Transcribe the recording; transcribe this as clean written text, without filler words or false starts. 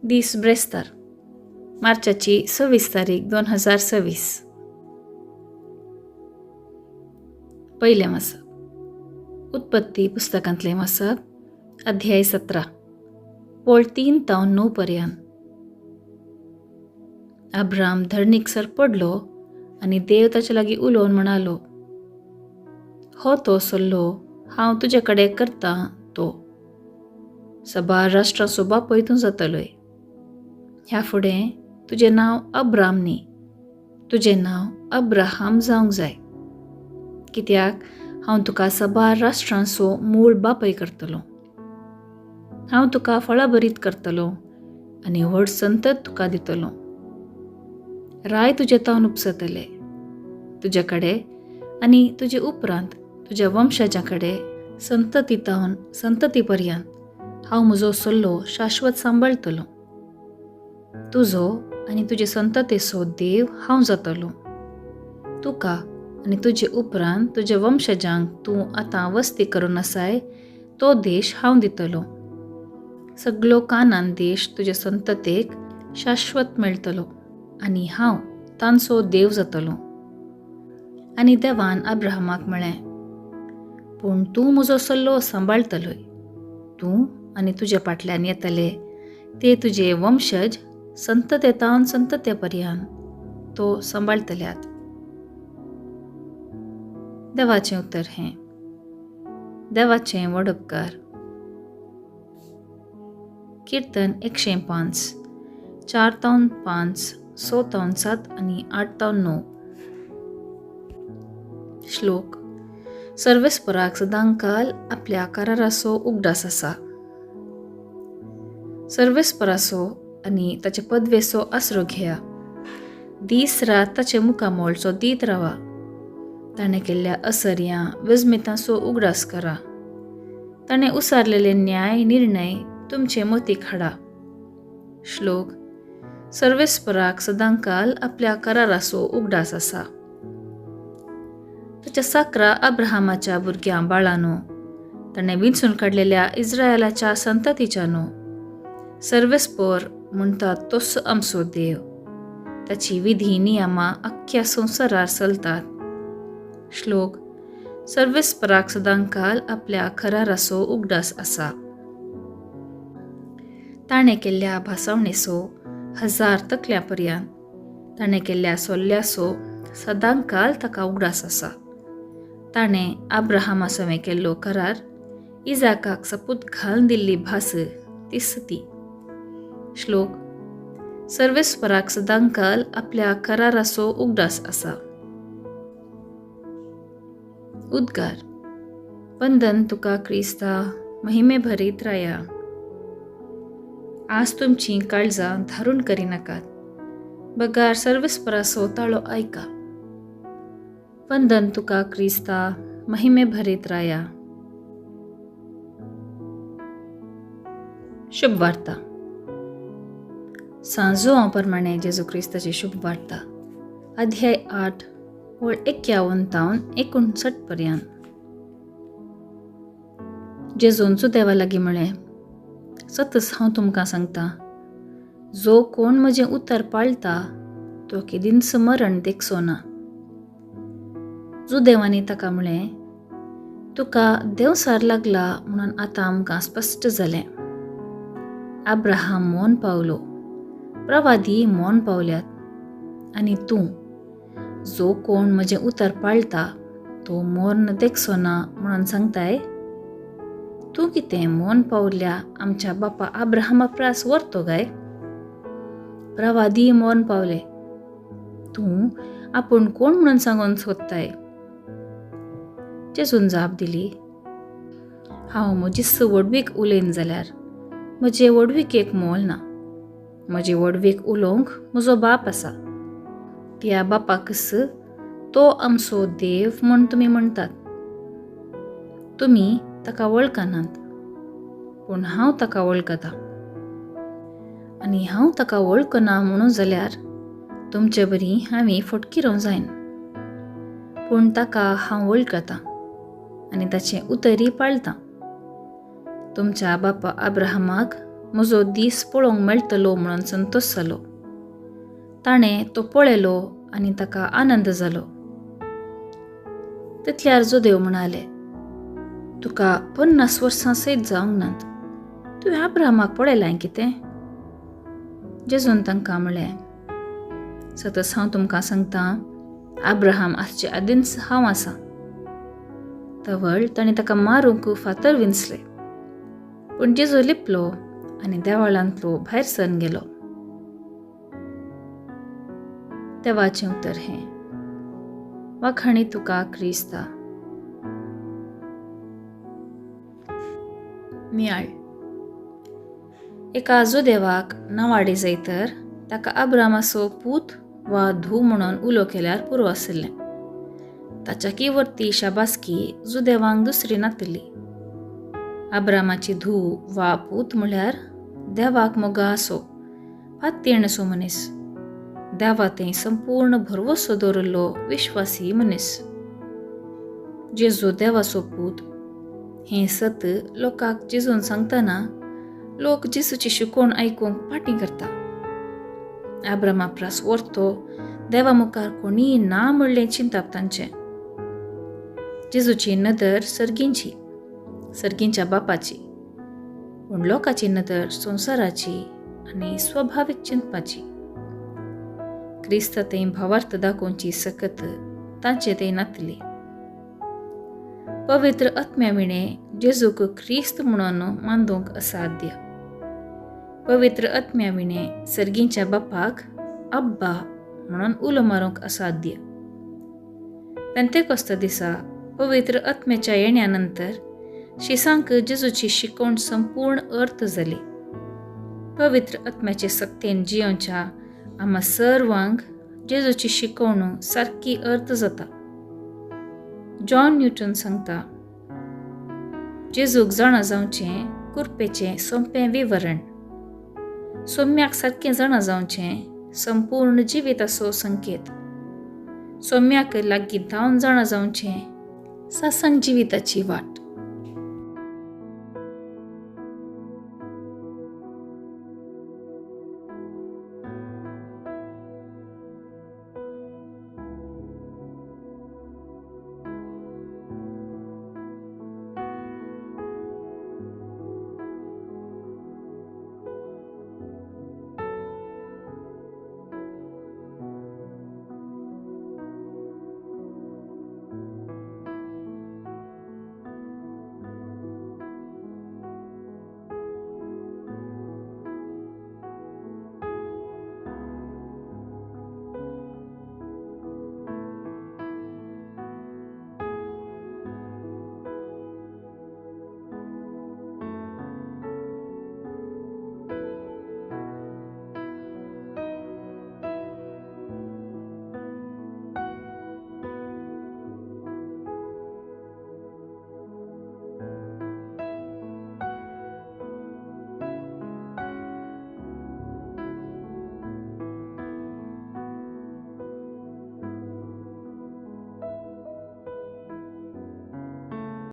दीस ब्रेस्तार, मार्चाची 26 तारीख 2026. पहिले मसब, उत्पत्ती पुस्तकांतले मसब, अध्याय 17, पोळ 3 ते 9 पर्यंत. अब्राम धरणीकसर पडलो आनी देव ताचे लागीं उलोवन म्हणालो, हो तो सल्लो हांव तुजे कडेन करतां तो. साबार राष्ट्रांचो बापूय तूं जातलोय. ह्या फुडें तुजें नांव अब्राम न्ही, तुजें नांव अब्राहाम जावंक जाय, कित्याक हांव तुका साबार राष्ट्रांचो मूळ बापूय करतलो. हांव तुका फळां बरीत करतलो आनी व्हड संतत तुका दितलो. राय तुजे तावन उपसतले. तुजे कडेन आनी तुजे उपरांत तुज्या वंशजा कडेन संतती तावन संतती पर्यंत हांव म्हजो सल्लो शाश्वत सांबाळटलो. तुजो आनी तुजे संततेचो देव हांव जातलो. तुका आनी तुजे उपरांत तुज्या वंशजांक तूं आतां वस्ती करून आसाय तो देश हांव दितलो. सगळो कानान देश तुजे संततेक शाश्वत मेळटलो आनी हांव तांचो देव जातलो. आनी देवान अब्राहमाक म्हळें, पूण तूं म्हजो सल्लो सांबाळटलोय. तूं आनी तुजे फाटल्यान येतले ते तुजे वंशज संततेतावन संतते पर्यंत तो सांबाळटल्यात. देवाचें उतर हें. देवाचें व्हड उपकार. कीर्तन 105, 4-5, 6-7 आनी 8-9. श्लोक. सर्वेस्पराक सदांकाल आपल्या कराराचो उगडास आसा. सर्वेस्पराचो आनी ताचे पदवेचो आसरो घेया. दीस रात ताचे मुखामोळचो दीत रावा. ताणें केल्ल्या असर्यां वेजमितांचो उगडास करा. ताणें उसारलेले न्याय निर्णय तुमचे मतीक हाडा. श्लोक. सर्वेस्पराक सदांकाल आपल्या कराराचो उगडास आसा. ताच्या साकरा अब्राहमाच्या भुरग्यां बाळांनो, ताणें विंचून काडलेल्या इस्रायलाच्या संततीच्यानो, सर्वेस्पर म्हणटात तोच आमचो देव. ताची विधी नियमां आख्ख्या संवसारार चलतात. श्लोक. सर्वेस्पराक सदांकाल आपल्या कराराचो उगडास आसा. ताणें केल्ल्या भासावणेचो 1000 तकल्या पर्यंत, ताणें केल्ल्या सोल्ल्याचो सदांकाल ताका उगडास आसा. ताणें अब्राहमा सवें केल्लो करार, इजाकाक सपूत घालन दिल्ली भास ती. श्लोक. सर्वेस्पराक सदांकाल आपल्या कराराचो उगडास आसा. उद्गार. वंदन तुका क्रिस्ता, महिमे भरीत राया. आज तुमची काळजां धारून करिनाकात. बगार सर्वेस्पराचो ताळो आयका. वंदन तुका क्रिस्ता, महिमे भरीत राया. शुभ वार्ता. सांजो हांव प्रमाणे जेजू क्रिस्ताची शुभ वार्ता, अध्याय 8, वळ 51-59 पर्यंत. जेजूंचो देवा लागीं म्हळें, सतच हांव तुमकां सांगतां, जो कोण म्हजें उतर पाळटा तो केदींच मरण देखचो ना. देवानी ताका म्हळें, तुका देवसार लागला म्हणून आतां आमकां स्पश्ट जालें. अब्राहम मोन पावलो, प्रवादी मोन पावल्यात, आनी तूं, जो कोण म्हजें उतर पाळटा तो मोर्न देखचो ना म्हणून सांगताय. तूं कितें मोन पावल्ल्या आमच्या बापा अब्राहमा प्रास व्हरतो गाय? प्रवादी मोन पावले. तूं आपूण कोण म्हणून सांगून सोदताय? जेजून जाप दिली, हांव म्हजी वडवीक उलयन जाल्यार म्हजे वडवीकेक मोल ना. म्हजे वडवीक उलोवंक म्हजो बाप आसा. त्या बापाकच तो आमचो देव म्हूण तुमी म्हणटात. तुमी ताका वळखनात, पूण हांव ताका वळखतां. आनी हांव ताका वळखना म्हणून जाल्यार तुमचे बरी हांवें फटकी रावंक जायन. पूण ताका हांव वळखतां आनी ताचें उतरी पाळतां. तुमच्या बापा अब्राहमाक म्हजो दीस पळोवंक मेळटलो म्हणून संतोश जालो. ताणें तो पळयलो आनी ताका आनंद जालो. तितल्यार जोदेव म्हणाले, तुका 50 वर्सां सैत जावंक नात, तुवें अब्राहमाक पळयलां कितें? जेजून तांकां म्हळें, सतस हांव तुमकां सांगतां, अब्राहम आसचे आदींच हांव आसां. तवळ ताणें ताका मारूंक फातर विंचले. पूण जेजू लिपलो आनी देवाळांतलो भायर सरून गेलो. देवाचें उतर हें. वाखाणी तुका क्रिस्ता. मियाळ. एका जोदेवाक नावाडी जायतर ताका अब्रामाचो पूत वा धूव म्हणून उलो केल्यार पुरो आशिल्लें. ताच्या वर्ती शाबासकी जोदेवांक दुसरी नातिल्ली. अब्रामाची धूव वा पूत म्हळ्यार देवाक मोगा असो, पातयेण असो मनीस, देवातें संपूर्ण भरवोसो दवरिल्लो विश्वासी मनीस. जेजू देवाचो पूत हें सत लोकांक जेजून सांगतना लोक जेजूची शिकवण आयकूंक फाटीं करता. अब्रामा प्रास वर्तो देवा मुखार कोणीय ना म्हणलें चिंतप तांचें. जेजूची नदर सर्गींच्या बापाची, पूण लोकाची नदर संवसाराची आनी स्वाभावीक चिंतपाची. क्रिस्तातें भावार्थ दाखोवची सकत तांचे तें नातली. पवित्र आत्म्या विणें जेजूक क्रिस्त म्हणून मानूंक असाध्य. पवित्र आत्म्या विणें सर्गींच्या बापाक अब्बा म्हणून उलो मारूंक असाध्य. पेंतेकोस्त दिसा पवित्र आत्म्याच्या येण्यानंतर शिसांक जेजूची शिकवण संपूर्ण अर्थ जाली. पवित्र आत्म्याचे सक्तेन जियोच्या आम्हा सर्वांक जेजूची शिकवण सारकी अर्थ जाता. जॉन न्यूटन सांगता, जेजूक जाणा जावचें कुरपेचें सोंपें विवरण, सोम्याक सारकें जाणा जावचें संपूर्ण जिविताचो संकेत, सोम्याक लागीं धांवन जाणा जावचें सासण जिविताची वाट.